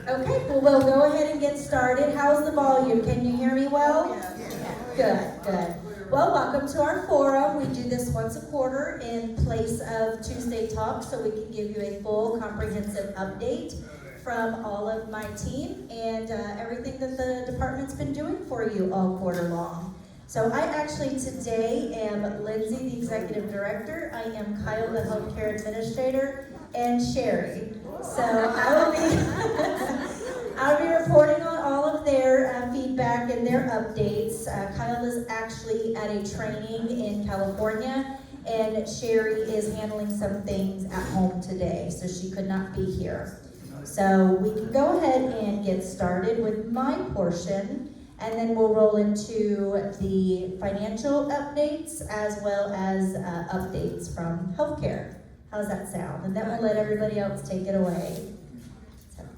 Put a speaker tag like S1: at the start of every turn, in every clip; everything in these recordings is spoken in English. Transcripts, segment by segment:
S1: Okay, well, we'll go ahead and get started. How's the volume? Can you hear me well? Good, good. Well, welcome to our forum. We do this once a quarter in place of Tuesday Talk, so we can give you a full, comprehensive update from all of my team and everything that the department's been doing for you all quarter long. So I actually today am Lindsay, the Executive Director. I am Kyle, the Healthcare Administrator, and Sherry. So I'll be reporting on all of their feedback and their updates. Kyle is actually at a training in California, and Sherry is handling some things at home today, so she could not be here. So we can go ahead and get started with my portion, and then we'll roll into the financial updates as well as updates from healthcare. How's that sound? And then we'll let everybody else take it away.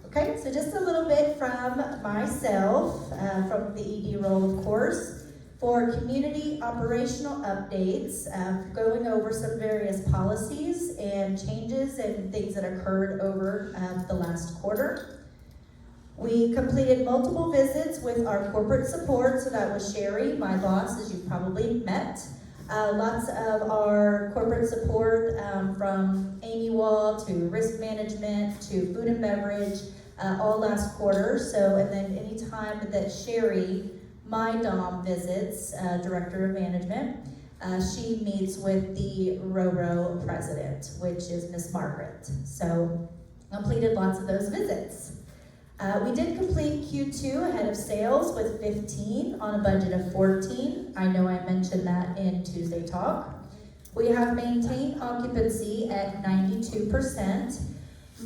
S1: Okay, so just a little bit from myself, from the ED role, of course, for community operational updates, going over some various policies and changes and things that occurred over the last quarter. We completed multiple visits with our corporate support, so that was Sherry, my boss, as you probably met. Lots of our corporate support from Amy Wall to risk management to food and beverage, all last quarter. So, and then any time that Sherry, my DOM, visits, Director of Management, she meets with the RORO president, which is Miss Margaret. So, completed lots of those visits. We did complete Q2 ahead of sales with 15 on a budget of 14. I know I mentioned that in Tuesday Talk. We have maintained occupancy at 92%.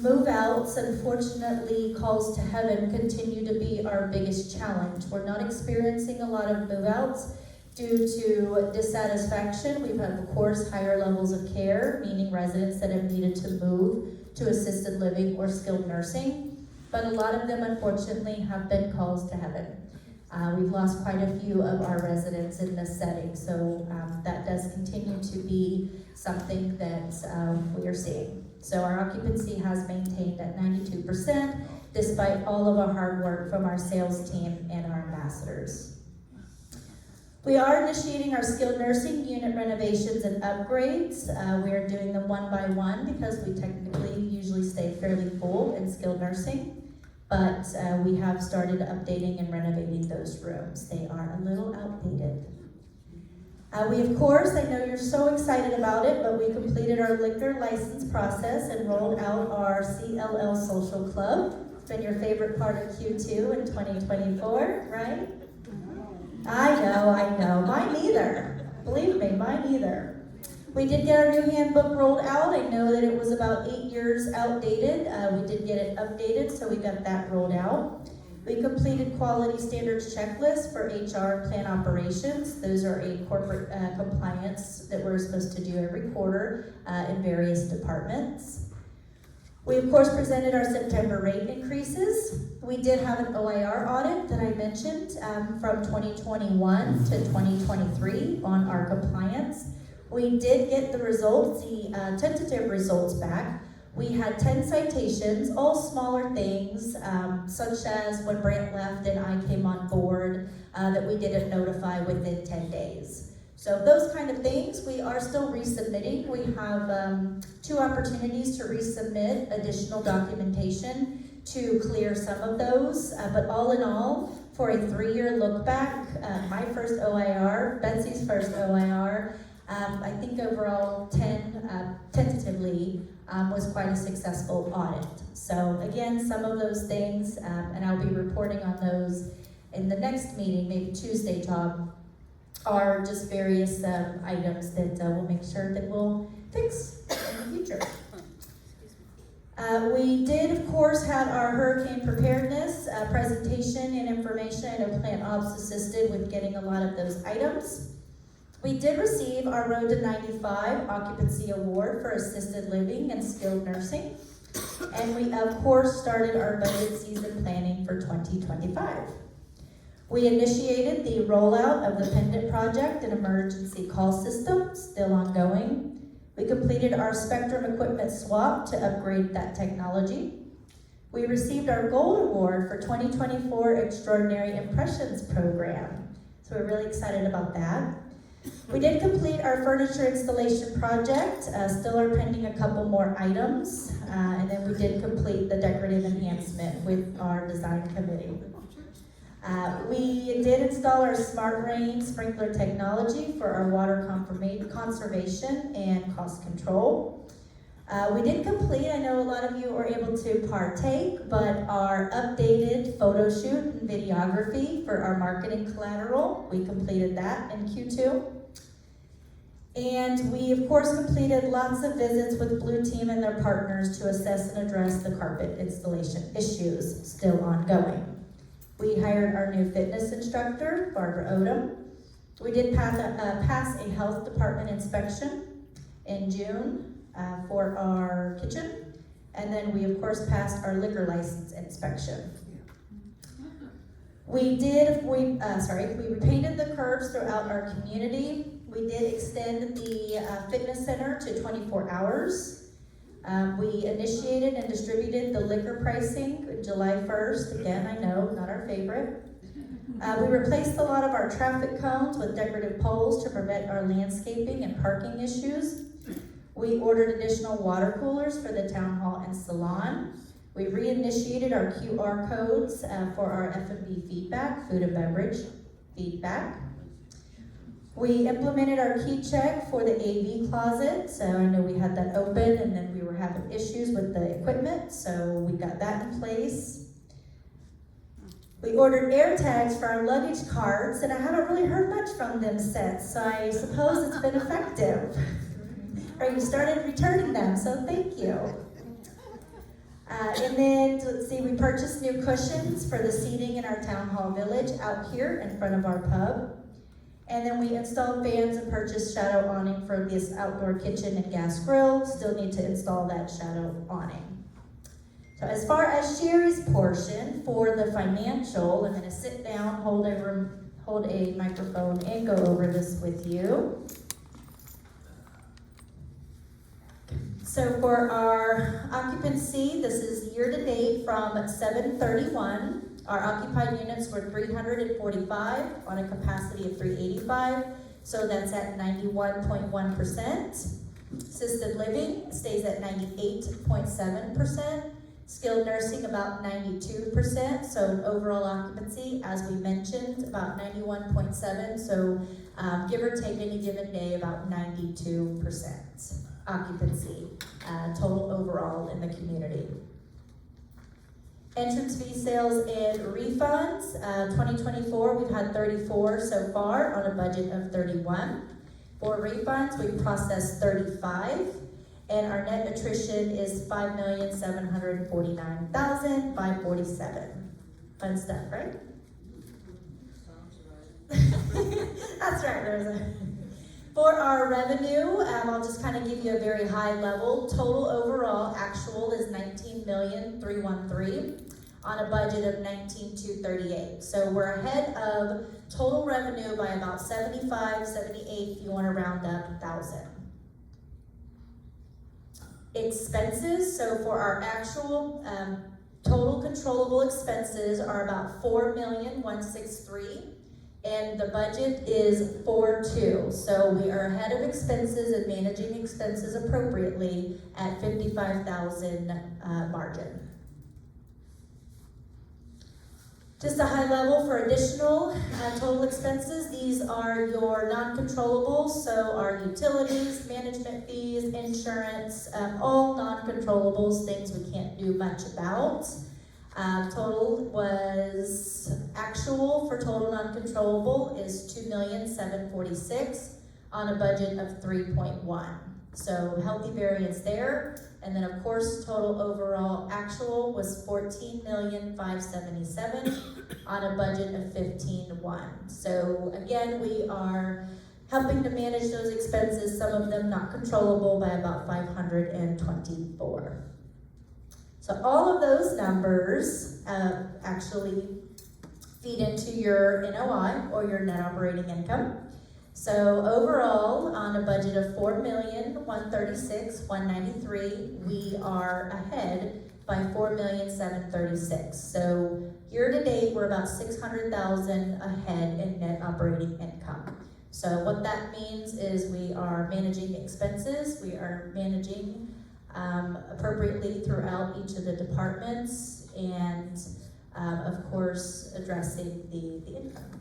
S1: Move-outs, unfortunately, calls to heaven continue to be our biggest challenge. We're not experiencing a lot of move-outs due to dissatisfaction. We've had, of course, higher levels of care, meaning residents that have needed to move to assisted living or skilled nursing. But a lot of them, unfortunately, have been calls to heaven. We've lost quite a few of our residents in this setting, so that does continue to be something that we are seeing. So our occupancy has maintained at 92%, despite all of our hard work from our sales team and our ambassadors. We are initiating our skilled nursing unit renovations and upgrades. We are doing them one by one because we technically usually stay fairly full in skilled nursing. But we have started updating and renovating those rooms. They are a little outdated. We, of course, I know you're so excited about it, but we completed our liquor license process and rolled out our CLL Social Club. It's been your favorite part of Q2 in 2024, right? I know. Mine neither. Believe me, mine neither. We did get our new handbook rolled out. I know that it was about 8 years outdated. We did get it updated, so we got that rolled out. We completed quality standards checklist for HR plan operations. Those are a corporate compliance that we're supposed to do every quarter in various departments. We, of course, presented our September rate increases. We did have an OIR audit that I mentioned from 2021 to 2023 on our compliance. We did get the results, the tentative results back. We had 10 citations, all smaller things, such as when Brant left and I came on board, that we didn't notify within 10 days. So those kind of things, we are still resubmitting. We have 2 opportunities to resubmit additional documentation to clear some of those. But all in all, for a 3-year look back, my first OIR, Betsy's first OIR, I think overall 10 tentatively was quite a successful audit. So again, some of those things, and I'll be reporting on those in the next meeting, maybe Tuesday Talk, are just various items that we'll make sure that we'll fix in the future. We did, of course, have our hurricane preparedness presentation and information. I know Plant Ops assisted with getting a lot of those items. We did receive our Road to 95 Occupancy Award for Assisted Living and Skilled Nursing. And we, of course, started our budget season planning for 2025. We initiated the rollout of the Pendant Project and emergency call system, still ongoing. We completed our Spectrum equipment swap to upgrade that technology. We received our Gold Award for 2024 Extraordinary Impressions Program. So we're really excited about that. We did complete our furniture installation project, still are pending a couple more items, and then we did complete the decorative enhancement with our design committee. We did install our Smart Rain sprinkler technology for our water conservation and cost control. We did complete, I know a lot of you were able to partake, but our updated photo shoot and videography for our marketing collateral, we completed that in Q2. And we, of course, completed lots of visits with Blue Team and their partners to assess and address the carpet installation issues still ongoing. We hired our new fitness instructor, Barbara Odom. We did pass a health department inspection in June for our kitchen. And then we, of course, passed our liquor license inspection. We repainted the curbs throughout our community. We did extend the fitness center to 24 hours. We initiated and distributed the liquor pricing July 1st. Again, I know, not our favorite. We replaced a lot of our traffic cones with decorative poles to prevent our landscaping and parking issues. We ordered additional water coolers for the town hall and salon. We reinitiated our QR codes for our F&B feedback, food and beverage feedback. We implemented our key check for the AV closet. So I know we had that open and then we were having issues with the equipment. So we got that in place. We ordered air tags for our luggage carts and I haven't really heard much from them since. So I suppose it's been effective. Or you started returning them, so thank you. And then, let's see, we purchased new cushions for the seating in our town hall village out here in front of our pub. And then we installed fans and purchased shadow awning for this outdoor kitchen and gas grill. Still need to install that shadow awning. So as far as Sherry's portion for the financial, I'm gonna sit down, hold a microphone and go over this with you. So for our occupancy, this is year to date from 7/31. Our occupied units were 345 on a capacity of 385, so that's at 91.1%. Assisted living stays at 98.7%. Skilled nursing about 92%, so overall occupancy, as we mentioned, about 91.7%, so give or take any given day, about 92% occupancy, total overall in the community. Entrance fee sales and refunds, 2024, we've had 34 so far on a budget of 31. For refunds, we processed 35, and our net attrition is $5,749,547. Fun stuff, right? That's right, For our revenue, I'll just kind of give you a very high level. Total overall actual is $19,313,000 on a budget of $19,238. So we're ahead of total revenue by about 75, 78 if you want to round up 1,000. Expenses, so for our actual total controllable expenses are about $4,163,000. And the budget is 4.2, so we are ahead of expenses and managing expenses appropriately at 55,000 margin. Just a high level for additional total expenses. These are your non-controllables, so our utilities, management fees, insurance, all non-controllables, things we can't do much about. Total was actual for total non-controllable is $2,746,000 on a budget of 3.1. So healthy variance there. And then of course, total overall actual was $14,577,000 on a budget of 15.1. So again, we are helping to manage those expenses, some of them not controllable by about 524. So all of those numbers actually feed into your NOI or your net operating income. So overall, on a budget of $4,136,193, we are ahead by $4,736,000. So year to date, we're about $600,000 ahead in net operating income. So what that means is we are managing expenses, we are managing appropriately throughout each of the departments, and of course, addressing the income.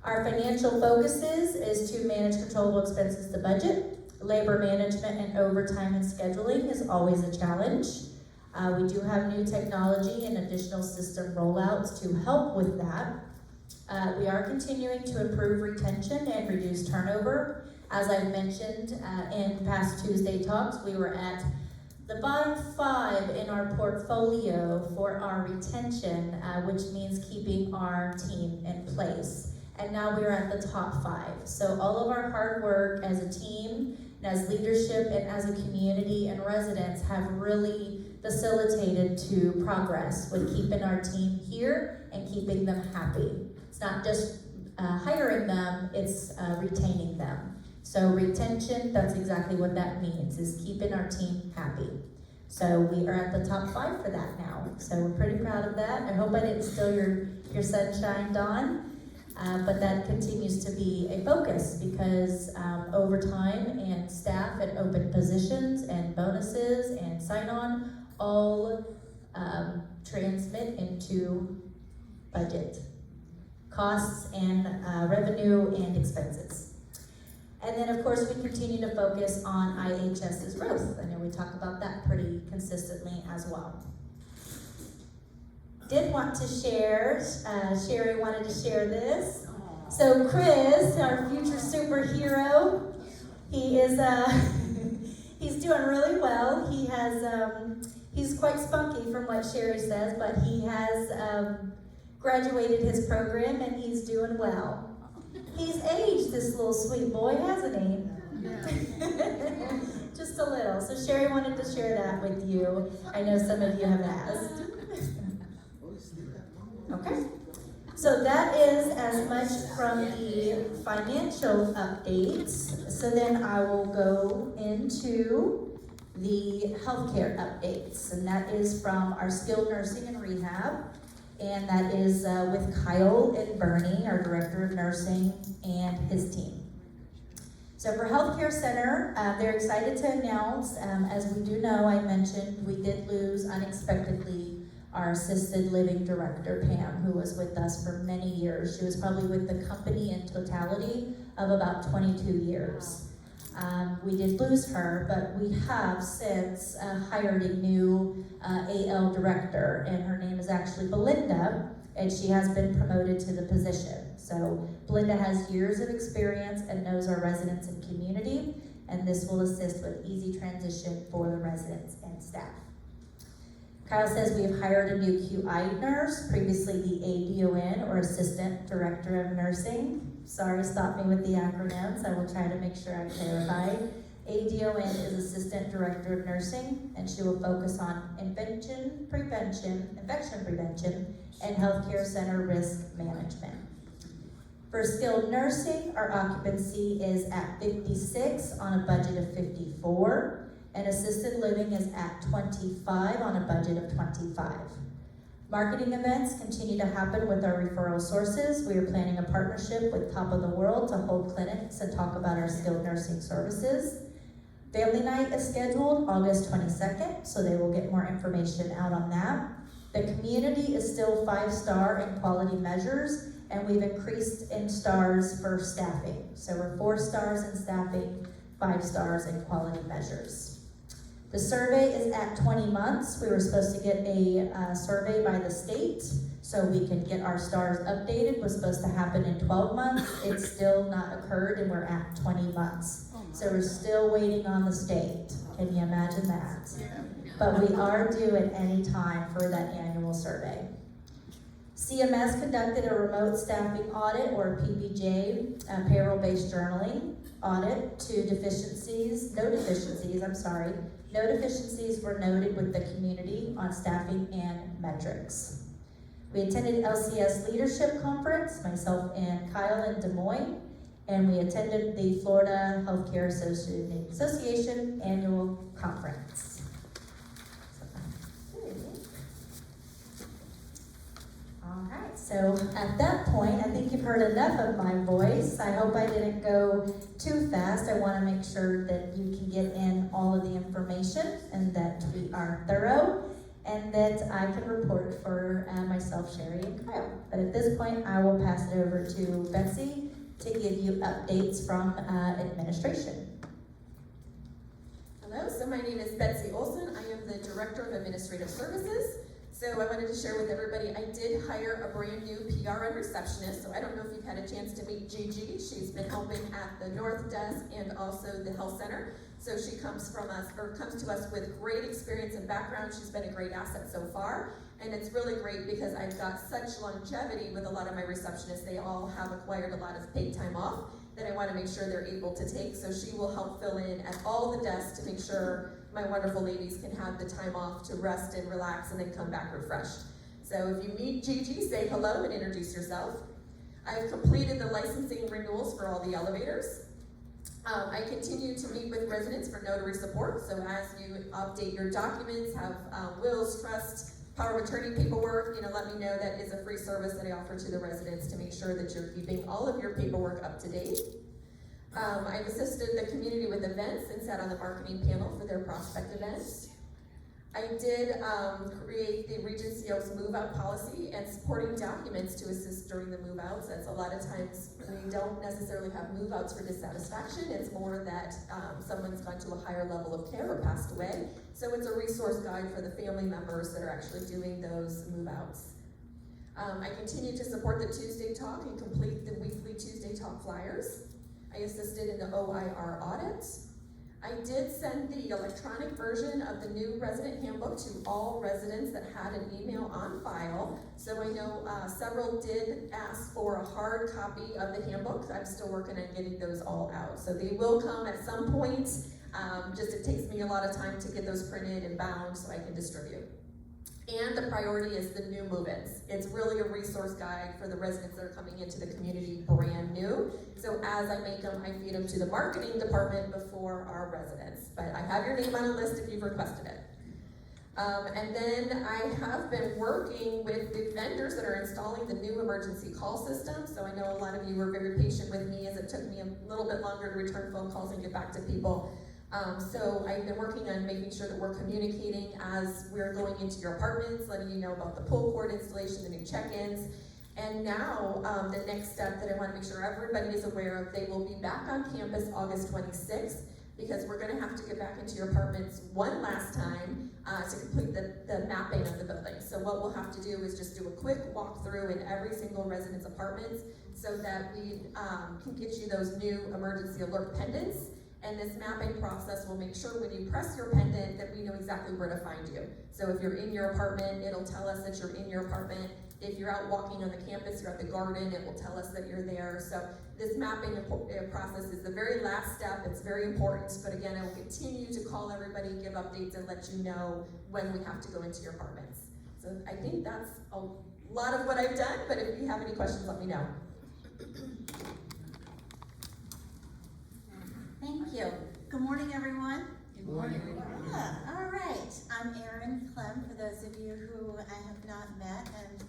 S1: Our financial focuses is to manage controllable expenses to budget. Labor management and overtime and scheduling is always a challenge. We do have new technology and additional system rollouts to help with that. We are continuing to improve retention and reduce turnover. As I mentioned in past Tuesday talks, we were at the bottom 5 in our portfolio for our retention, which means keeping our team in place. And now we're at the top 5. So all of our hard work as a team, and as leadership, and as a community and residents have really facilitated to progress with keeping our team here and keeping them happy. It's not just hiring them, it's retaining them. So retention, that's exactly what that means, is keeping our team happy. So we are at the top 5 for that now. So we're pretty proud of that. I hope I didn't steal your sunshine, Dawn. But that continues to be a focus because overtime and staff and open positions and bonuses and sign-on all transmit into budget costs and revenue and expenses. And then, of course, we continue to focus on IHS's growth. I know we talk about that pretty consistently as well. Did want to share, Sherry wanted to share this. So Chris, our future superhero, he is, he's doing really well. He has, he's quite spunky from what Sherry says, but he has graduated his program and he's doing well. He's aged, this little sweet boy, hasn't he? Yeah. Just a little. So Sherry wanted to share that with you. I know some of you have asked. Okay, so that is as much from the financial updates. So then I will go into the healthcare updates, and that is from our skilled nursing and rehab, and that is with Kyle and Bernie, our director of nursing, and his team. So for Healthcare Center, they're excited to announce, as we do know, I mentioned, we did lose unexpectedly our assisted living director, Pam, who was with us for many years. She was probably with the company in totality of about 22 years. We did lose her, but we have since hired a new AL director, and her name is actually Belinda, and she has been promoted to the position. So Belinda has years of experience and knows our residents and community, and this will assist with easy transition for the residents and staff. Kyle says we have hired a new QI nurse, previously the ADON, or Assistant Director of Nursing. Sorry, stop me with the acronyms. I will try to make sure I clarify. ADON is Assistant Director of Nursing, and she will focus on infection prevention, and healthcare center risk management. For skilled nursing, our occupancy is at 56 on a budget of 54. And assisted living is at 25 on a budget of 25. Marketing events continue to happen with our referral sources. We are planning a partnership with Top of the World to hold clinics and talk about our skilled nursing services. Family night is scheduled August 22nd, so they will get more information out on that. The community is still 5-star in quality measures, and we've increased in stars for staffing. So we're 4 stars in staffing, 5 stars in quality measures. The survey is at 20 months. We were supposed to get a survey by the state so we can get our stars updated. It was supposed to happen in 12 months. It's still not occurred, and we're at 20 months. So we're still waiting on the state. Can you imagine that? But we are due at any time for that annual survey. CMS conducted a remote staffing audit, or PBJ, payroll-based journaling audit to no deficiencies were noted with the community on staffing and metrics. We attended LCS Leadership Conference, myself and Kyle in Des Moines, and we attended the Florida Healthcare Association Annual Conference. Alright, so at that point, I think you've heard enough of my voice. I hope I didn't go too fast. I want to make sure that you can get in all of the information and that we are thorough and that I can report for myself, Sherry, and Kyle. But at this point, I will pass it over to Betsy to give you updates from administration.
S2: Hello, so my name is Betsy Olson. I am the Director of Administrative Services. So I wanted to share with everybody, I did hire a brand new PRN receptionist. So I don't know if you've had a chance to meet Gigi. She's been helping at the North Desk and also the Health Center. So she comes to us with great experience and background. She's been a great asset so far. And it's really great because I've got such longevity with a lot of my receptionists. They all have acquired a lot of paid time off that I want to make sure they're able to take. So she will help fill in at all the desks to make sure my wonderful ladies can have the time off to rest and relax and then come back refreshed. So if you meet Gigi, say hello and introduce yourself. I've completed the licensing renewals for all the elevators. I continue to meet with residents for notary support. So as you update your documents, have wills, trust, power of attorney paperwork, let me know. That is a free service that I offer to the residents to make sure that you're keeping all of your paperwork up to date. I've assisted the community with events and sat on the marketing panel for their prospect events. I did create the Regency Oaks move-out policy and supporting documents to assist during the move-outs. That's a lot of times we don't necessarily have move-outs for dissatisfaction. It's more that someone's gone to a higher level of care or passed away. So it's a resource guide for the family members that are actually doing those move-outs. I continue to support the Tuesday Talk and complete the weekly Tuesday Talk flyers. I assisted in the OIR audit. I did send the electronic version of the new resident handbook to all residents that had an email on file. So I know several did ask for a hard copy of the handbook. I'm still working on getting those all out. So they will come at some point. Just it takes me a lot of time to get those printed and bound so I can distribute. And the priority is the new move-ins. It's really a resource guide for the residents that are coming into the community brand new. So as I make them, I feed them to the marketing department before our residents. But I have your name on a list if you've requested it. And then I have been working with the vendors that are installing the new emergency call system. So I know a lot of you were very patient with me as it took me a little bit longer to return phone calls and get back to people. So I've been working on making sure that we're communicating as we're going into your apartments, letting you know about the pull cord installation, the new check-ins. And now the next step that I want to make sure everybody is aware of, they will be back on campus August 26th because we're going to have to get back into your apartments one last time to complete the mapping of the building. So what we'll have to do is just do a quick walkthrough in every single resident's apartments so that we can get you those new emergency alert pendants. And this mapping process will make sure when you press your pendant that we know exactly where to find you. So if you're in your apartment, it'll tell us that you're in your apartment. If you're out walking on the campus, you're at the garden, it will tell us that you're there. So this mapping process is the very last step. It's very important, but again, I will continue to call everybody, give updates, and let you know when we have to go into your apartments. So I think that's a lot of what I've done, but if you have any questions, let me know.
S3: Thank you. Good morning, everyone.
S4: Good morning.
S3: Yeah, all right. I'm Erin Clem, for those of you who I have not met, and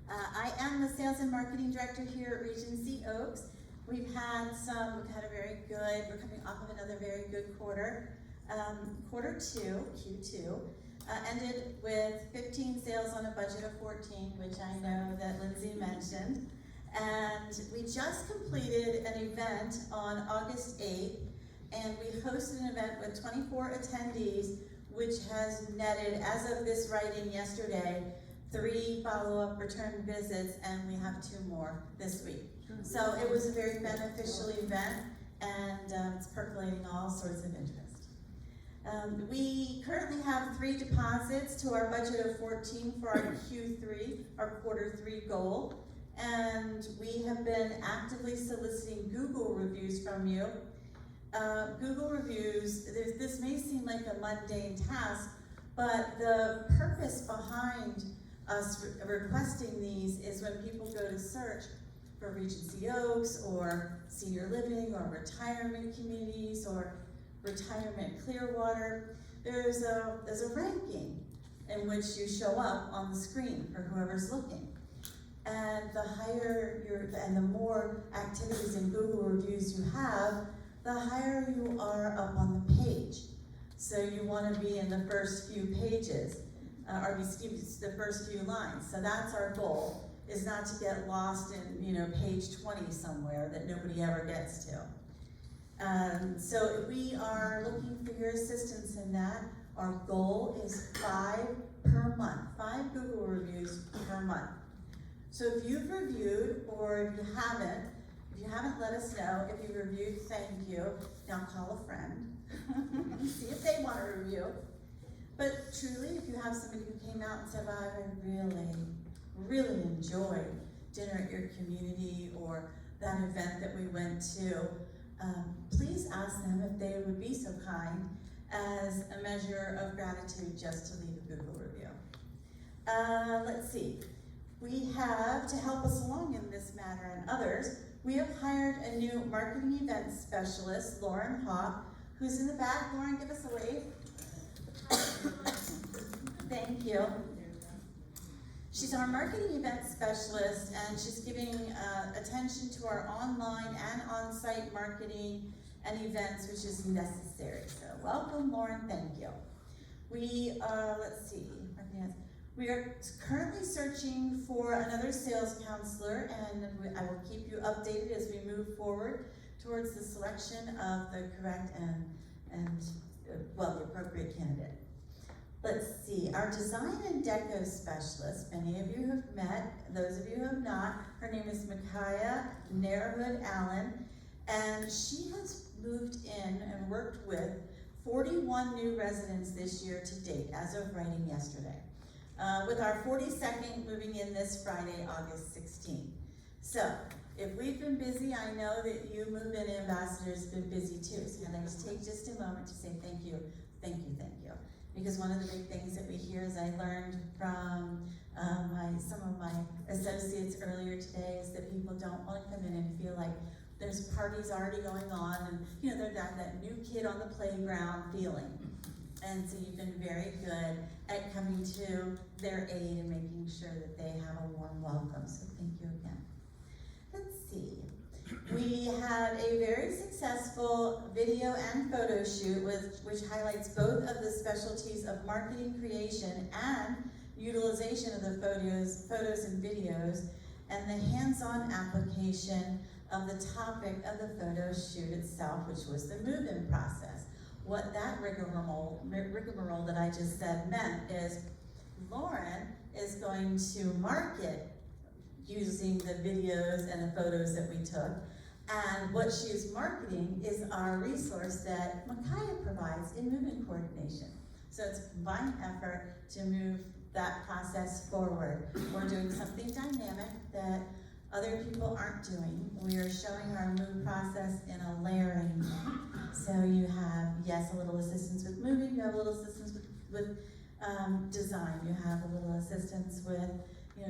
S3: I am the Sales and Marketing Director here at Regency Oaks. We've had a very good, we're coming off of another very good quarter. Quarter two, Q2, ended with 15 sales on a budget of 14, which I know that Lindsay mentioned. And we just completed an event on August 8th, and we hosted an event with 24 attendees, which has netted, as of this writing yesterday, 3 follow-up return visits, and we have 2 more this week. So it was a very beneficial event, and it's percolating all sorts of interest. We currently have 3 deposits to our budget of 14 for our Q3, our quarter 3 goal. And we have been actively soliciting Google reviews from you. Google reviews, this may seem like a mundane task, but the purpose behind us requesting these is when people go to search for Regency Oaks or senior living or retirement communities or retirement Clearwater, there's a ranking in which you show up on the screen for whoever's looking. And the higher and the more activities in Google reviews you have, the higher you are up on the page. So you want to be in the first few pages, or excuse me, the first few lines. So that's our goal, is not to get lost in page 20 somewhere that nobody ever gets to. So we are looking for your assistance in that. Our goal is 5 per month, 5 Google reviews per month. So if you've reviewed, or if you haven't, let us know. If you reviewed, thank you. Now call a friend, see if they want to review. But truly, if you have somebody who came out and said, "I really enjoyed dinner at your community," or that event that we went to, please ask them if they would be so kind as a measure of gratitude just to leave a Google review. Let's see. We have, to help us along in this matter and others, we have hired a new marketing event specialist, Lauren Hawk, who's in the back. Lauren, give us a wave. Thank you. She's our marketing event specialist, and she's giving attention to our online and on-site marketing and events, which is necessary. So welcome, Lauren, thank you. We are currently searching for another sales counselor, and I will keep you updated as we move forward towards the selection of the correct and the appropriate candidate. Let's see, our design and deco specialist, many of you have met, those of you who have not, her name is Micaiah Nairhood Allen, and she has moved in and worked with 41 new residents this year to date, as of writing yesterday. With our 42nd moving in this Friday, August 16th. So, if we've been busy, I know that you move-in ambassadors have been busy too. So I'd like to take just a moment to say thank you, thank you, thank you. Because one of the big things that we hear, as I learned from some of my associates earlier today, is that people don't want to come in and feel like there's parties already going on, and they're that new kid on the playground feeling. And so you've been very good at coming to their aid and making sure that they have a warm welcome. So thank you again. Let's see. We had a very successful video and photo shoot which highlights both of the specialties of marketing creation and utilization of the photos and videos, and the hands-on application of the topic of the photo shoot itself, which was the move-in process. What that rigmarole that I just said meant is Lauren is going to market using the videos and the photos that we took, and what she is marketing is our resource that Micaiah provides in move-in coordination. So it's a combined effort to move that process forward. We're doing something dynamic that other people aren't doing. We are showing our move process in a layering. So you have, yes, a little assistance with moving, you have a little assistance with design, you have a little assistance with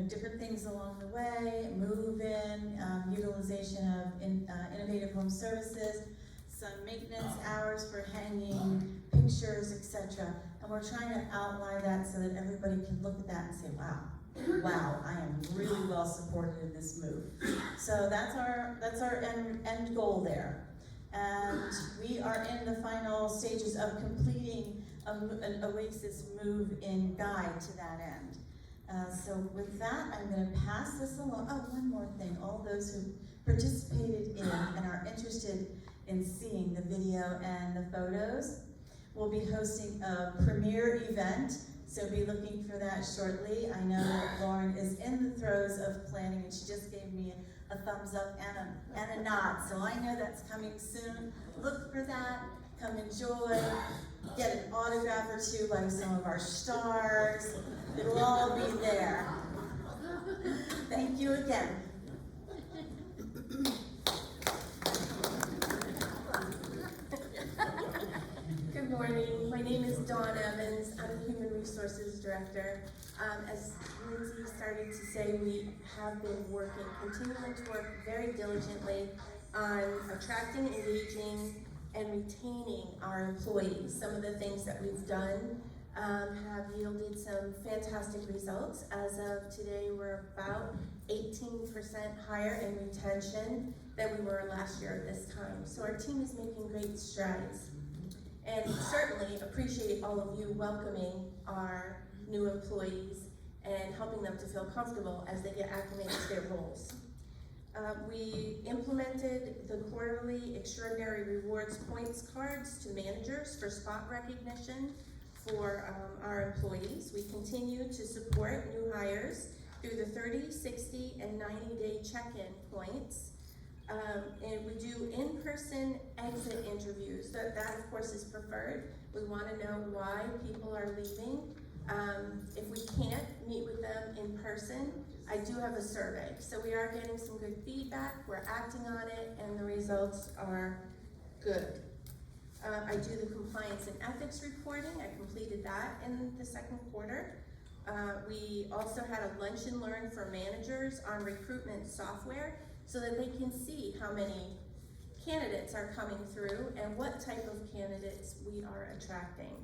S3: different things along the way, move-in, utilization of innovative home services, some maintenance hours for hanging pictures, etc. And we're trying to outline that so that everybody can look at that and say, wow, I am really well supported in this move. So that's our end goal there. And we are in the final stages of completing an Oasis move-in guide to that end. So with that, I'm going to pass this along. Oh, one more thing. All those who participated in and are interested in seeing the video and the photos will be hosting a premiere event. So be looking for that shortly. I know that Lauren is in the throes of planning, and she just gave me a thumbs up and a nod. So I know that's coming soon. Look for that. Come enjoy. Get an autograph or two by some of our stars. It'll all be there. Thank you again.
S4: Good morning. My name is Dawn Evans. I'm a human Resources Director. As Lindsay started to say, we have been continuing to work very diligently on attracting, engaging, and retaining our employees. Some of the things that we've done have yielded some fantastic results. As of today, we're about 18% higher in retention than we were last year at this time. So our team is making great strides. And certainly appreciate all of you welcoming our new employees and helping them to feel comfortable as they get acclimated to their roles. We implemented the quarterly extraordinary rewards points cards to managers for spot recognition for our employees. We continue to support new hires through the 30, 60, and 90-day check-in points. And we do in-person exit interviews. That of course is preferred. We want to know why people are leaving. If we can't meet with them in person, I do have a survey. So we are getting some good feedback, we're acting on it, and the results are good. I do the compliance and ethics reporting. I completed that in the second quarter. We also had a lunch and learn for managers on recruitment software so that they can see how many candidates are coming through and what type of candidates we are attracting.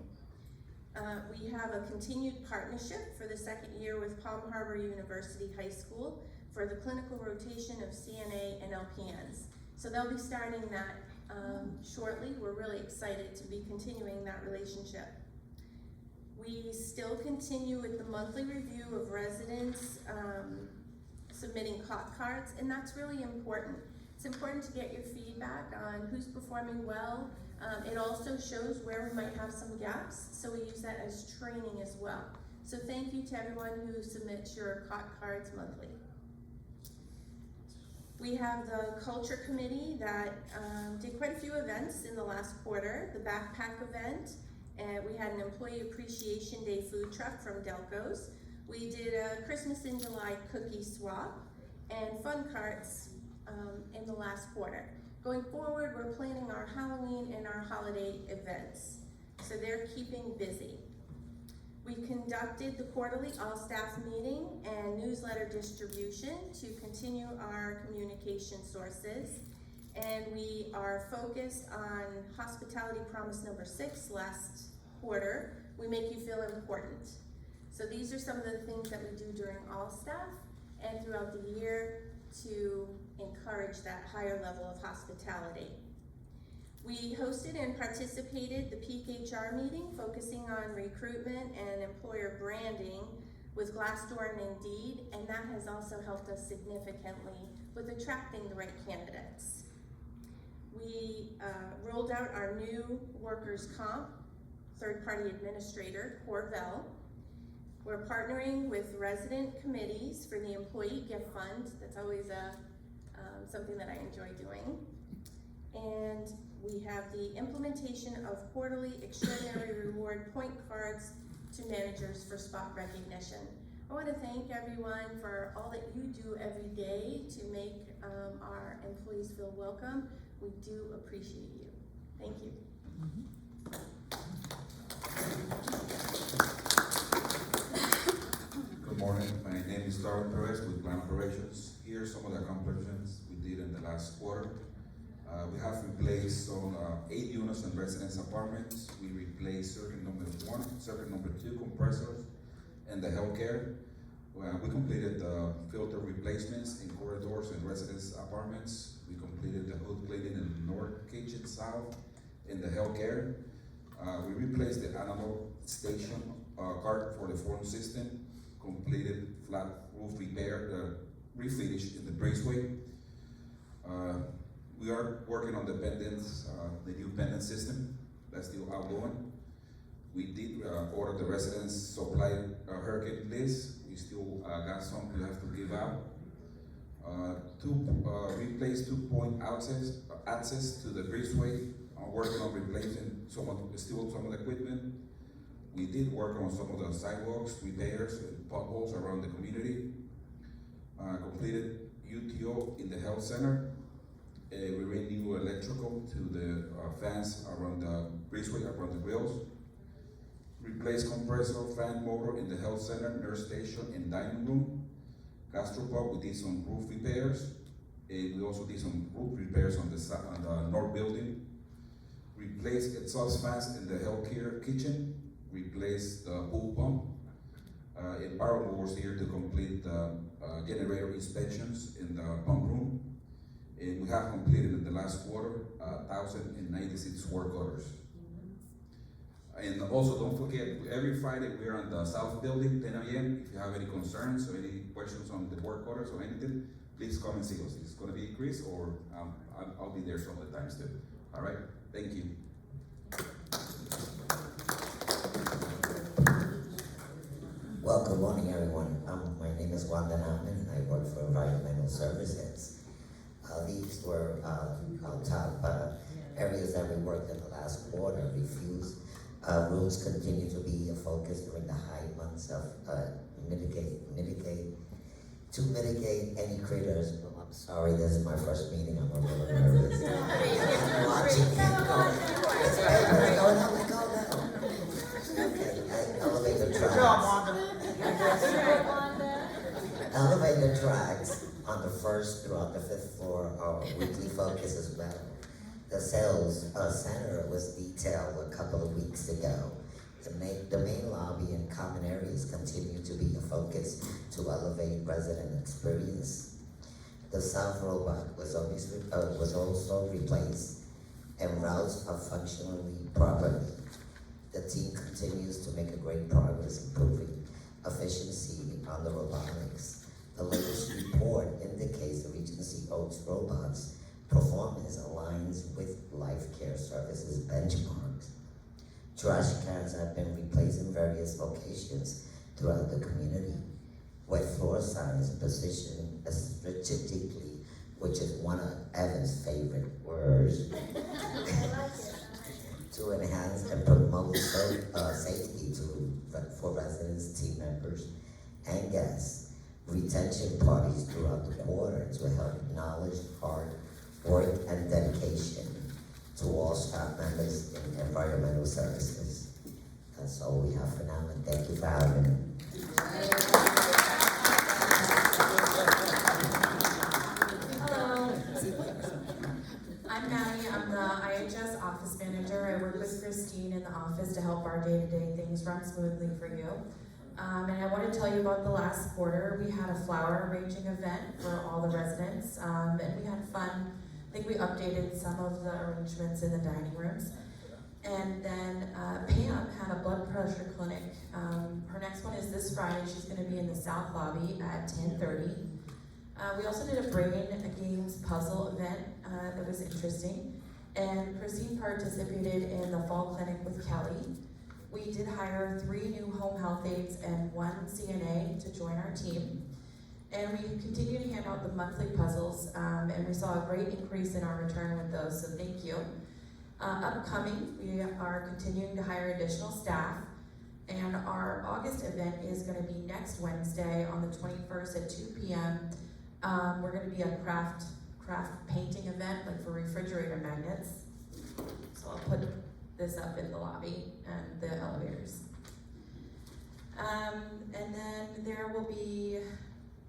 S4: We have a continued partnership for the second year with Palm Harbor University High School for the clinical rotation of CNA and LPNs. So they'll be starting that shortly. We're really excited to be continuing that relationship. We still continue with the monthly review of residents submitting COT cards, and that's really important. It's important to get your feedback on who's performing well. It also shows where we might have some gaps, so we use that as training as well. So thank you to everyone who submits your COT cards monthly. We have the culture committee that did quite a few events in the last quarter. The backpack event, and we had an employee appreciation day food truck from Delco's. We did a Christmas in July cookie swap and fun carts in the last quarter. Going forward, we're planning our Halloween and our holiday events. So they're keeping busy. We conducted the quarterly all-staff meeting and newsletter distribution to continue our communication sources. And we are focused on hospitality promise number 6 last quarter. We make you feel important. So these are some of the things that we do during all staff and throughout the year to encourage that higher level of hospitality. We hosted and participated the peak HR meeting focusing on recruitment and employer branding with Glassdoor and Indeed, and that has also helped us significantly with attracting the right candidates. We rolled out our new workers' comp third-party administrator, Corvell. We're partnering with resident committees for the employee gift fund. That's always something that I enjoy doing. And we have the implementation of quarterly extraordinary reward point cards to managers for spot recognition. I want to thank everyone for all that you do every day to make our employees feel welcome. We do appreciate you. Thank you.
S5: Good morning. My name is Darwin Perez with Plan Operations. Here are some of the accomplishments we did in the last quarter. We have replaced some 8 units in residence apartments. We replaced circuit number 1, circuit number 2 compressors in the healthcare. We completed the filter replacements in corridors and residence apartments. We completed the hood cleaning in the north kitchen south in the healthcare. We replaced the analog station card for the phone system. Completed flat roof repair, the refinish in the breezeway. We are working on the pendants, the new pendant system that's still outgoing. We did order the residence supply hurricane list. We still got some we have to give out. Replace 2-point access to the breezeway. Working on replacing some of the equipment. We did work on some of the sidewalks, repairs, and potholes around the community. Completed UTO in the health center. We ran new electrical to the fans around the breezeway, around the grills. replace compressor, fan motor in the health center, nurse station, and dining room. Gastropub, we did some roof repairs, and we also did some roof repairs on the north building. Replace exhaust fans in the healthcare kitchen. Replace the pool pump. And Barrow was here to complete generator inspections in the pump room. And we have completed in the last quarter 1,096 work orders. And also don't forget, every Friday we're on the south building, 10 a.m. If you have any concerns or any questions on the work orders or anything, please come and see us. It's gonna be increased, or I'll be there some of the times too. All right, thank you.
S6: Well, good morning, everyone. My name is Wanda Nauman, and I work for Environmental Services. These were top areas that we worked in the last quarter. Refuse rules continue to be a focus during the high months of mitigate any critters. Oh, I'm sorry, this is my first meeting. I'm a little nervous. I'm watching it go. It's going on. Let go now. Okay, elevator tracks. Elevator tracks on the first throughout the fifth floor are weekly focus as well. The sales center was detailed a couple of weeks ago. The main lobby and common areas continue to be a focus to elevate resident experience. The south robot was also replaced and routes are functionally properly. The team continues to make a great progress improving efficiency on the robotics. The latest report indicates the Regency Oaks robots' performance aligns with Life Care Services benchmarks. Trash cans have been replaced in various locations throughout the community. Wet floor signs positioned strategically, which is one of Evan's favorite words, to enhance and promote safety for residents, team members, and guests. Retention parties throughout the quarter to help acknowledge hard work and dedication to all staff members in environmental services. That's all we have for now, and thank you for having me.
S7: Hello, I'm Maddie. I'm the IHS office manager. I work with Christine in the office to help our day-to-day things run smoothly for you. And I want to tell you about the last quarter. We had a flower arranging event for all the residents, and we had fun. I think we updated some of the arrangements in the dining rooms. And then Pam had a blood pressure clinic. Her next one is this Friday. She's going to be in the South Lobby at 10:30. We also did a brain games puzzle event that was interesting. And Christine participated in the fall clinic with Kelly. We did hire 3 new home health aides and 1 CNA to join our team. And we continue to hand out the monthly puzzles, and we saw a great increase in our return with those, so thank you. Upcoming, we are continuing to hire additional staff, and our August event is going to be next Wednesday on the 21st at 2 p.m. We're going to be a craft painting event, like for refrigerator magnets. So I'll put this up in the lobby and the elevators. And then there will be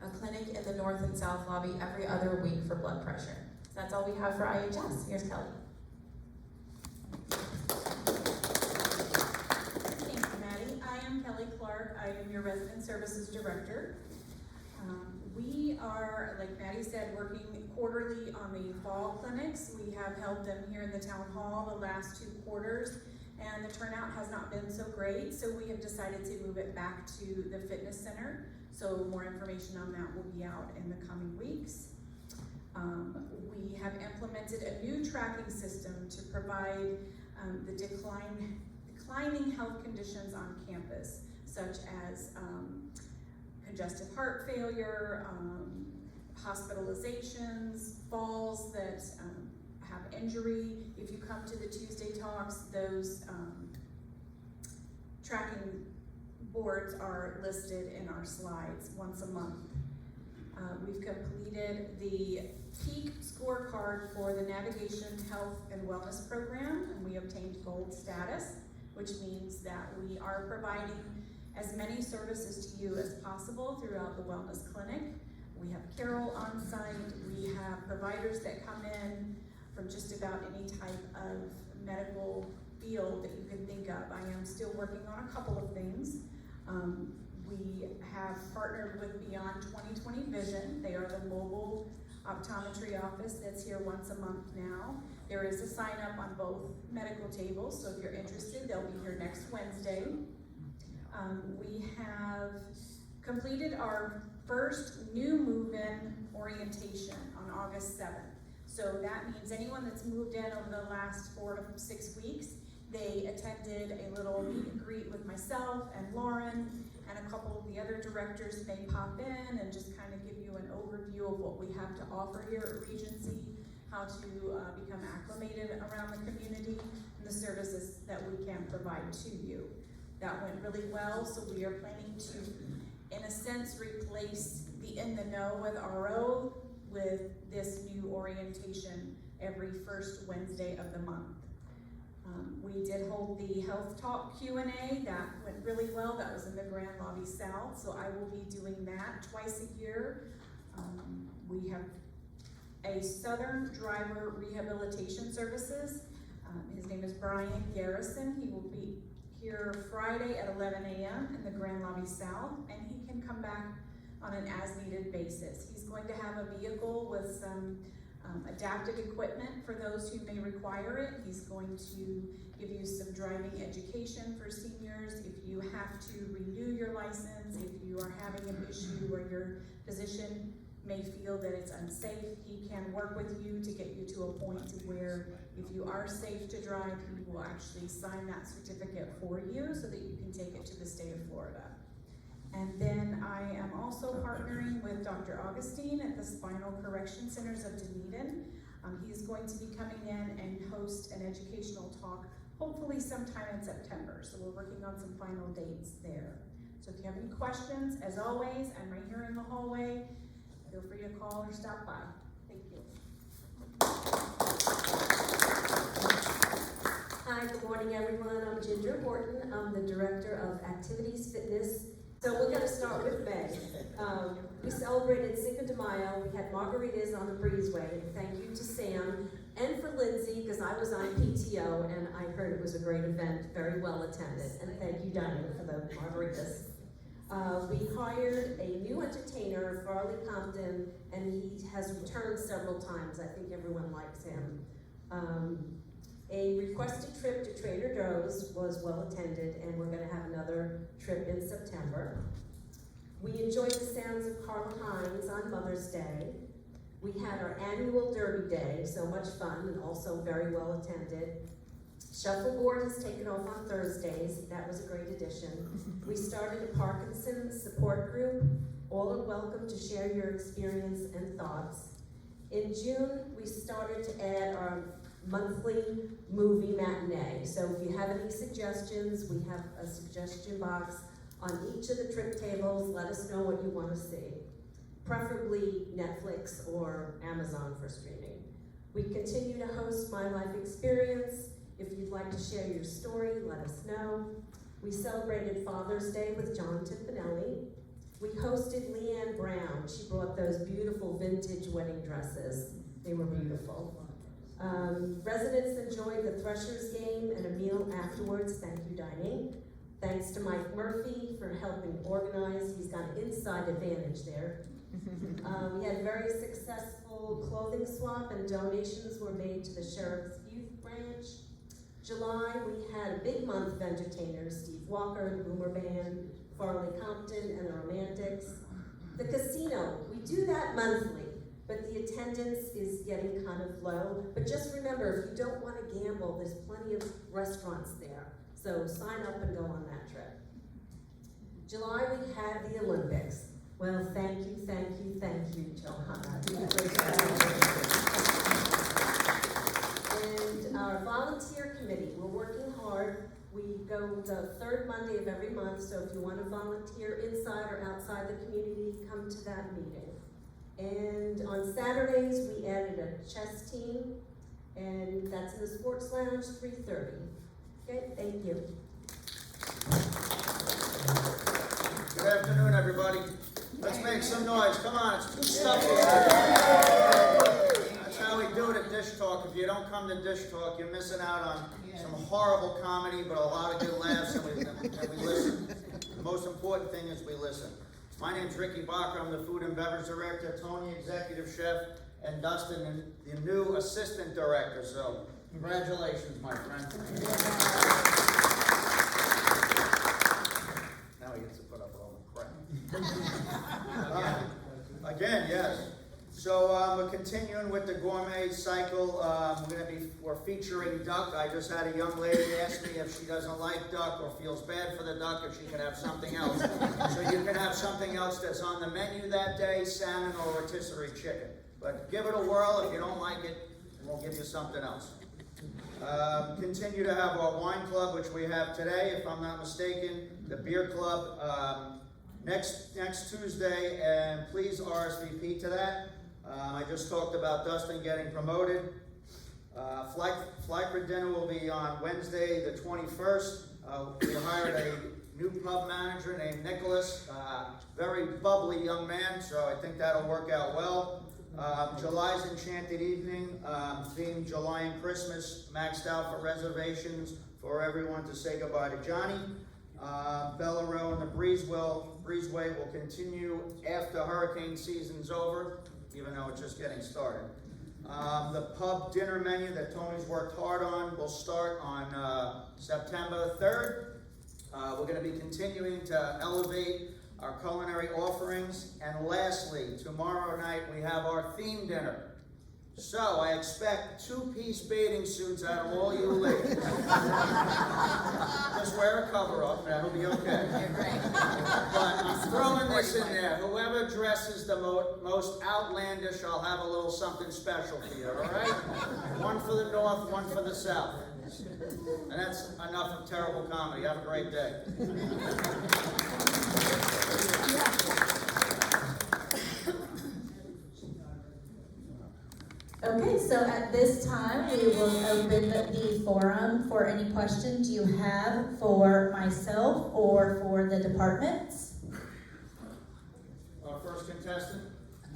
S7: a clinic in the north and south lobby every other week for blood pressure. So that's all we have for IHS. Here's Kelly.
S8: Thank you, Maddie. I am Kelly Clark. I am your Resident Services Director. We are, like Maddie said, working quarterly on the fall clinics. We have held them here in the town hall the last 2 quarters, and the turnout has not been so great, so we have decided to move it back to the fitness center. So more information on that will be out in the coming weeks. We have implemented a new tracking system to provide the declining health conditions on campus, such as congestive heart failure, hospitalizations, falls that have injury. If you come to the Tuesday talks, those tracking boards are listed in our slides once a month. We've completed the peak scorecard for the Navigation Health and Wellness Program, and we obtained gold status. which means that we are providing as many services to you as possible throughout the wellness clinic. We have Carol on site, we have providers that come in from just about any type of medical field that you can think of. I am still working on a couple of things. We have partnered with Beyond 2020 Vision. They are the mobile optometry office that's here once a month now. There is a sign up on both medical tables, so if you're interested, they'll be here next Wednesday. We have completed our first new move-in orientation on August 7th. So that means anyone that's moved in over the last 4 to 6 weeks, they attended a little meet and greet with myself and Lauren and a couple of the other directors. They pop in and just kind of give you an overview of what we have to offer here at Regency, how to become acclimated around the community, and the services that we can provide to you. That went really well, so we are planning to, in a sense, replace the In the Know with RO with this new orientation every first Wednesday of the month. We did hold the Health Talk Q&A. That went really well. That was in the Grand Lobby South, so I will be doing that twice a year. We have a Southern Driver Rehabilitation Services. His name is Brian Garrison. He will be here Friday at 11 a.m. in the Grand Lobby South, and he can come back on an as-needed basis. He's going to have a vehicle with some adaptive equipment for those who may require it. He's going to give you some driving education for seniors. If you have to renew your license, if you are having an issue where your physician may feel that it's unsafe, he can work with you to get you to a point where if you are safe to drive, he will actually sign that certificate for you so that you can take it to the state of Florida. And then I am also partnering with Dr. Augustine at the Spinal Correction Centers of Dunedin. He's going to be coming in and host an educational talk, hopefully sometime in September. So we're working on some final dates there. So if you have any questions, as always, I'm right here in the hallway. Feel free to call or stop by. Thank you.
S9: Hi, good morning everyone. I'm Ginger Horton. I'm the Director of Activities Fitness. So we're gonna start with May. We celebrated Cinco de Mayo. We had margaritas on the breezeway. Thank you to Sam and for Lindsay, because I was on PTO and I heard it was a great event, very well attended. And thank you, Diane, for the margaritas. We hired a new entertainer, Farley Compton, and he has returned several times. I think everyone likes him. A requested trip to Trader Joe's was well attended, and we're gonna have another trip in September. We enjoyed the sounds of Carla Hines on Mother's Day. We had our annual Derby Day, so much fun and also very well attended. Shuffleboard has taken off on Thursdays. That was a great addition. We started a Parkinson's support group. All are welcome to share your experience and thoughts. In June, we started to add our monthly movie matinee. So if you have any suggestions, we have a suggestion box on each of the trip tables. Let us know what you want to see. Preferably Netflix or Amazon for streaming. We continue to host My Life Experience. If you'd like to share your story, let us know. We celebrated Father's Day with John Timpanelli. We hosted Leanne Brown. She brought those beautiful vintage wedding dresses. They were beautiful. Residents enjoyed the Threshers game and a meal afterwards. Thank you, Dining. Thanks to Mike Murphy for helping organize. He's got an inside advantage there. We had a very successful clothing swap and donations were made to the Sheriff's Youth Branch. July, we had a big month of entertainers, Steve Walker, the Boomer Band, Farley Compton, and the Romantics. The casino, we do that monthly, but the attendance is getting kind of low. But just remember, if you don't want to gamble, there's plenty of restaurants there. So sign up and go on that trip. July, we had the Olympics. Well, thank you, Johanna. You did a great job. And our volunteer committee, we're working hard. We go the third Monday of every month, so if you want to volunteer inside or outside the community, come to that meeting. And on Saturdays, we added a chess team, and that's in the Sports Lounge, 3:30. Good, thank you.
S10: Good afternoon, everybody. Let's make some noise. Come on, it's good stuff here. That's how we do it at Dish Talk. If you don't come to Dish Talk, you're missing out on some horrible comedy, but a lot of good laughs, and we listen. The most important thing is we listen. My name's Ricky Bacher. I'm the Food and Beverage Director, Tony, Executive Chef, and Dustin, the new Assistant Director. So, congratulations, my friend. Now he gets to put up all the crap. Again, yes. So we're continuing with the gourmet cycle. We're featuring duck. I just had a young lady ask me if she doesn't like duck or feels bad for the duck, if she can have something else. So you can have something else that's on the menu that day, salmon or rotisserie chicken. But give it a whirl. If you don't like it, we'll give you something else. Continue to have our wine club, which we have today, if I'm not mistaken. The beer club next Tuesday, and please RSVP to that. I just talked about Dustin getting promoted. Flight for dinner will be on Wednesday, the 21st. We hired a new pub manager named Nicholas, very bubbly young man, so I think that'll work out well. July's Enchanted Evening, themed July and Christmas, maxed out for reservations for everyone to say goodbye to Johnny. Bella Row and the Breezeway will continue after hurricane season's over, even though it's just getting started. The pub dinner menu that Tony's worked hard on will start on September 3rd. We're going to be continuing to elevate our culinary offerings. And lastly, tomorrow night we have our theme dinner. So I expect 2-piece bathing suits out of all you ladies. Just wear a cover up, that'll be okay. But I'm throwing this in there. Whoever dresses the most outlandish, I'll have a little something special for you, all right? One for the north, one for the south. And that's enough of terrible comedy. Have a great day.
S1: Okay, so at this time, we will open the forum for any questions you have for myself or for the departments.
S10: Our first contestant.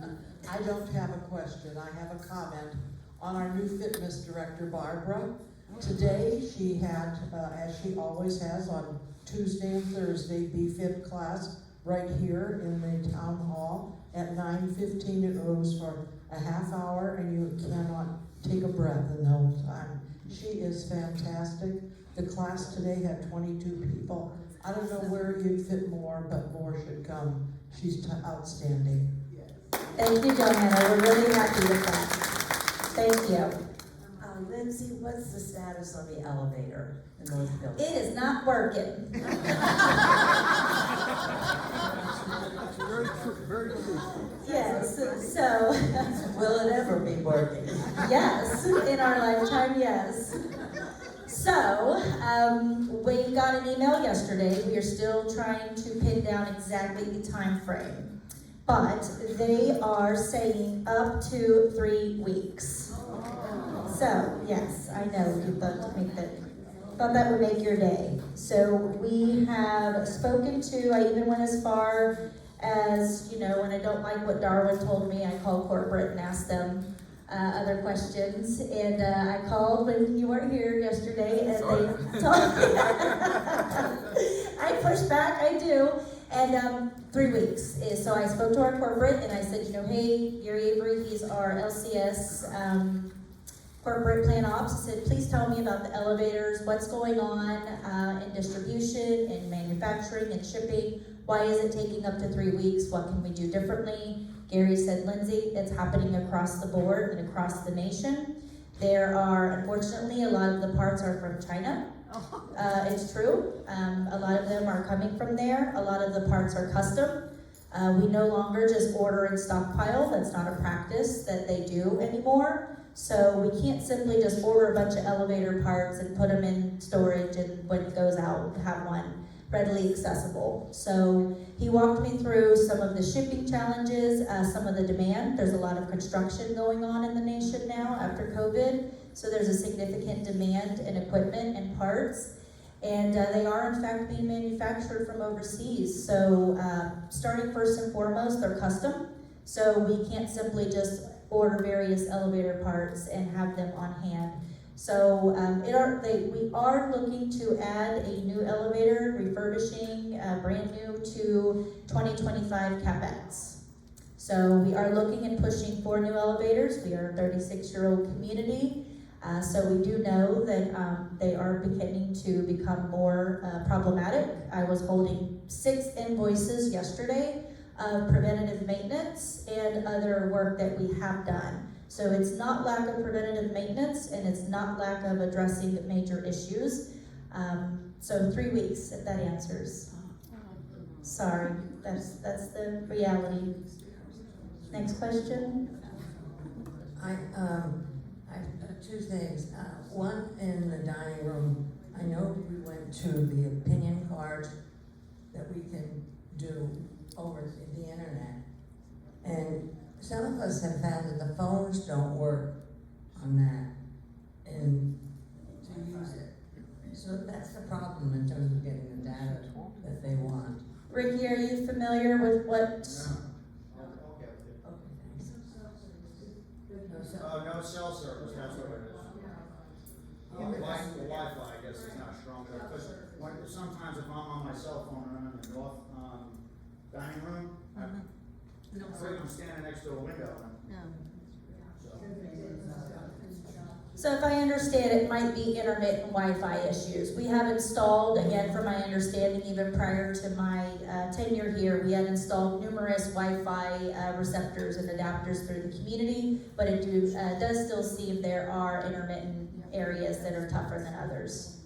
S11: I don't have a question, I have a comment on our new fitness director, Barbara. Today, she had, as she always has on Tuesday and Thursday, BFit class right here in the town hall at 9:15. It goes for a half hour and you cannot take a breath in the whole time. She is fantastic. The class today had 22 people. I don't know where you'd fit more, but more should come. She's outstanding.
S1: Thank you, Johanna. We're really happy with that. Thank you.
S9: Lindsay, what's the status on the elevator in North Building?
S1: It is not working. Yes, so.
S9: Will it ever be working?
S1: Yes, in our lifetime, yes. So, we got an email yesterday. We are still trying to pin down exactly the time frame. But they are saying up to 3 weeks. So, yes, I know you thought that would make your day. So we have spoken to, I even went as far as, when I don't like what Darwin told me, I call corporate and ask them other questions. And I called when you weren't here yesterday, and they told me. I push back, I do. And 3 weeks. So I spoke to our corporate and I said, hey, Gary Avery, he's our LCS corporate plan ops. I said, please tell me about the elevators, what's going on in distribution, in manufacturing, and shipping. Why is it taking up to 3 weeks? What can we do differently? Gary said, Lindsay, it's happening across the board and across the nation. There are, unfortunately, a lot of the parts are from China. It's true. A lot of them are coming from there. A lot of the parts are custom. We no longer just order and stockpile. That's not a practice that they do anymore. So we can't simply just order a bunch of elevator parts and put them in storage and when it goes out, have one readily accessible. So he walked me through some of the shipping challenges, some of the demand. There's a lot of construction going on in the nation now after COVID. So there's a significant demand in equipment and parts. And they are in fact being manufactured from overseas. So starting first and foremost, they're custom. So we can't simply just order various elevator parts and have them on hand. So we are looking to add a new elevator, refurbishing, brand new to 2025 CapEx. So we are looking and pushing for new elevators. We are a 36-year-old community. So we do know that they are beginning to become more problematic. I was holding 6 invoices yesterday of preventative maintenance and other work that we have done. So it's not lack of preventative maintenance and it's not lack of addressing major issues. So 3 weeks, if that answers. Sorry, that's the reality. Next question.
S12: I have two things. One, in the dining room, I know we went to the opinion cards that we can do over the internet. And some of us have found that the phones don't work on that and to use it. So that's the problem in terms of getting the data that they want.
S1: Ricky, are you familiar with what?
S10: No cell service, that's what it is. The Wi-Fi, I guess, is not strong enough, because sometimes if I'm on my cell phone and I'm in the north, dining room, I'm standing next to a window.
S1: So if I understand, it might be intermittent Wi-Fi issues. We have installed, again, from my understanding, even prior to my tenure here, we had installed numerous Wi-Fi receptors and adapters through the community, but it does still seem there are intermittent areas that are tougher than others.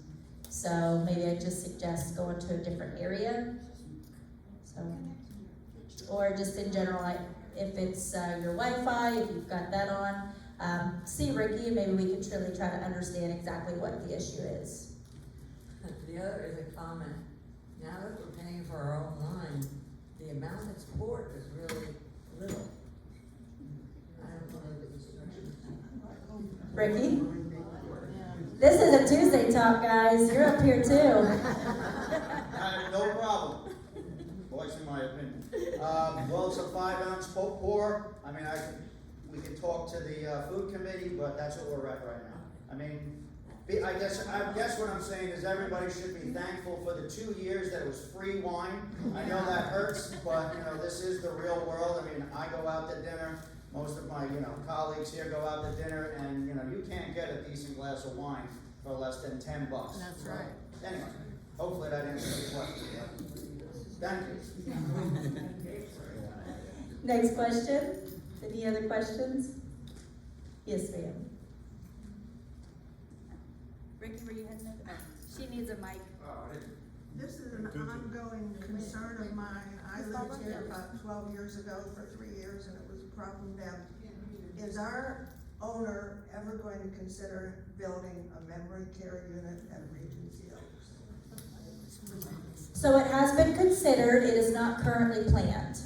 S1: So maybe I just suggest going to a different area. So, or just in general, if it's your Wi-Fi, if you've got that on, see Ricky, and maybe we can truly try to understand exactly what the issue is.
S12: The other is a comment. Now that we're paying for our own line, the amount that's poured is really little. I don't know the instructions.
S1: Ricky? This is a Tuesday talk, guys. You're up here too.
S10: No problem. Voicing my opinion. Well, it's a 5-ounce pour. I mean, we can talk to the food committee, but that's what we're at right now. I mean, I guess what I'm saying is everybody should be thankful for the 2 years that it was free wine. I know that hurts, but this is the real world. I mean, I go out to dinner. Most of my colleagues here go out to dinner, and you can't get a decent glass of wine for less than $10.
S3: That's right.
S10: Anyway, hopefully that answers the question. Thank you.
S1: Next question. Any other questions? Yes, ma'am.
S13: Ricky, were you heading over? She needs a mic.
S14: This is an ongoing concern of mine. I lived here about 12 years ago for 3 years, and it was a problem then. Is our owner ever going to consider building a memory care unit at Regency Oaks?
S1: So it has been considered. It is not currently planned.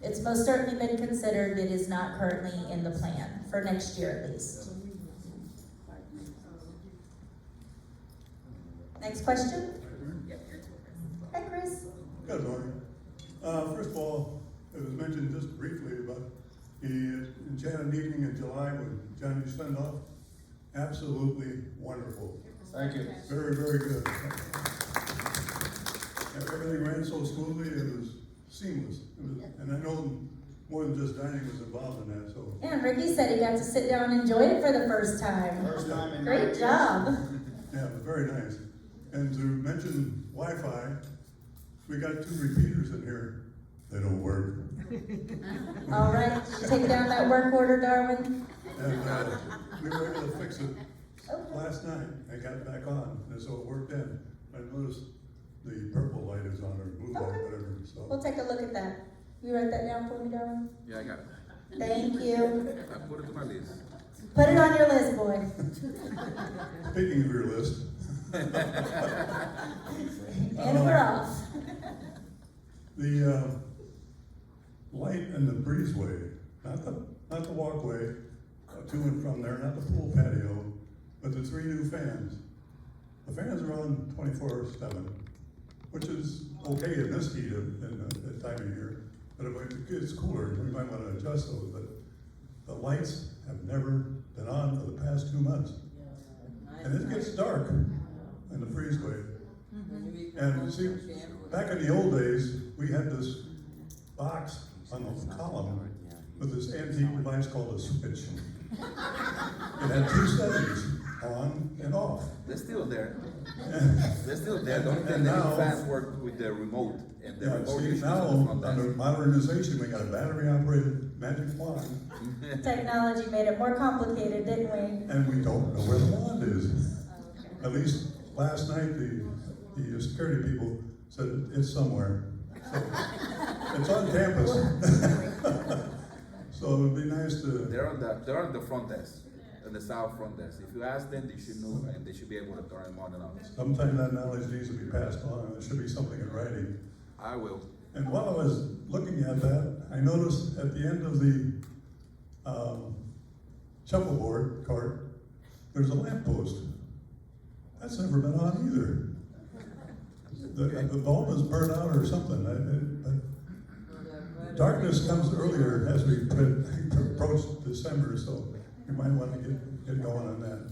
S1: It's most certainly been considered. It is not currently in the plan for next year at least. Next question? Hi, Chris.
S15: Good morning. First of all, it was mentioned just briefly about the enchanted evening in July with Johnny Spendoff. Absolutely wonderful.
S10: Thank you.
S15: Very, very good. Everything ran so smoothly, it was seamless. And I know more than just dining was involved in that, so.
S1: Yeah, Ricky said he got to sit down and enjoy it for the first time.
S10: First time in
S1: Great job.
S15: Yeah, very nice. And to mention Wi-Fi, we got 2 repeaters in here. They don't work.
S1: All right, did you take down that work order, Darwin?
S15: And we were able to fix it last night. I got it back on, and so it worked in. I noticed the purple light is on, or blue light, whatever, so.
S1: We'll take a look at that. You write that down for me, Darwin?
S5: Yeah, I got it.
S1: Thank you.
S5: I put it to my list.
S1: Put it on your list, boy.
S15: Speaking of your list.
S1: And we're off.
S15: The light in the breezeway, not the walkway to and from there, not the pool patio, but the 3 new fans. The fans are on 24/7, which is okay in this heat in the time of year. But if it gets cooler, we might want to adjust those. But the lights have never been on for the past 2 months. And it gets dark in the breezeway. And see, back in the old days, we had this box on the column with this antique device called a switch. It had 2 settings, on and off.
S16: They're still there.
S15: And
S16: They're still there. The only thing
S15: now-
S16: the fans work with the remote, and the
S15: yeah,
S16: remote
S15: see,
S16: usually is
S15: now,
S16: on the front
S15: under
S16: desk.
S15: modernization, we got a battery operated magic wand,
S1: Technology made it more complicated, didn't we?
S15: and we don't know where the wand is. At least last night, the security people said it's somewhere. So, it's on campus. So it would be nice to,
S16: They're on the front desk, on the south front desk. If you ask them, they should know, and they should be able to turn them on and off.
S15: sometimes that knowledge needs to be passed on, there should be something in writing.
S16: I will.
S15: And while I was looking at that, I noticed at the end of the shuffleboard cart, there's a lamppost. That's never been on either. The bulb is burnt out or something. But darkness comes earlier as we approach December, so you might want to get going on that.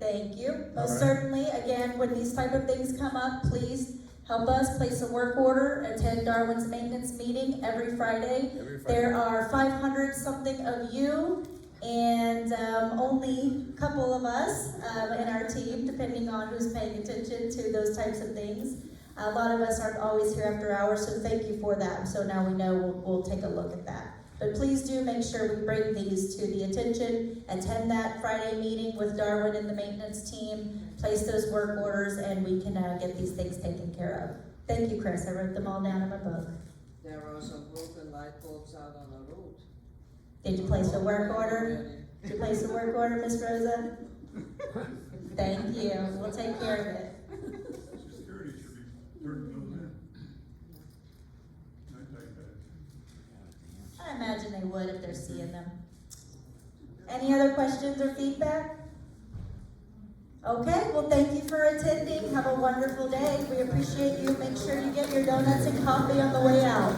S1: Thank you.
S15: All
S1: Most
S15: right.
S1: certainly, again, when these type of things come up, please help us place a work order, attend Darwin's maintenance meeting every Friday.
S16: Every Friday.
S1: There are 500 something of you and only a couple of us in our team, depending on who's paying attention to those types of things. A lot of us aren't always here after hours, so thank you for that. So now we know we'll take a look at that. But please do make sure we bring these to the attention, attend that Friday meeting with Darwin and the maintenance team, place those work orders, and we can get these things taken care of. Thank you, Chris. I wrote them all down in my book.
S17: There are some broken light bulbs out on the road.
S1: Did you place a work order? Did you place a work order, Miss Rosa? Thank you. We'll take care of it.
S15: Security should be turning those in.
S1: I imagine they would if they're seeing them. Any other questions or feedback? Okay, well, thank you for attending. Have a wonderful day. We appreciate you. Make sure you get your donuts and coffee on the way out.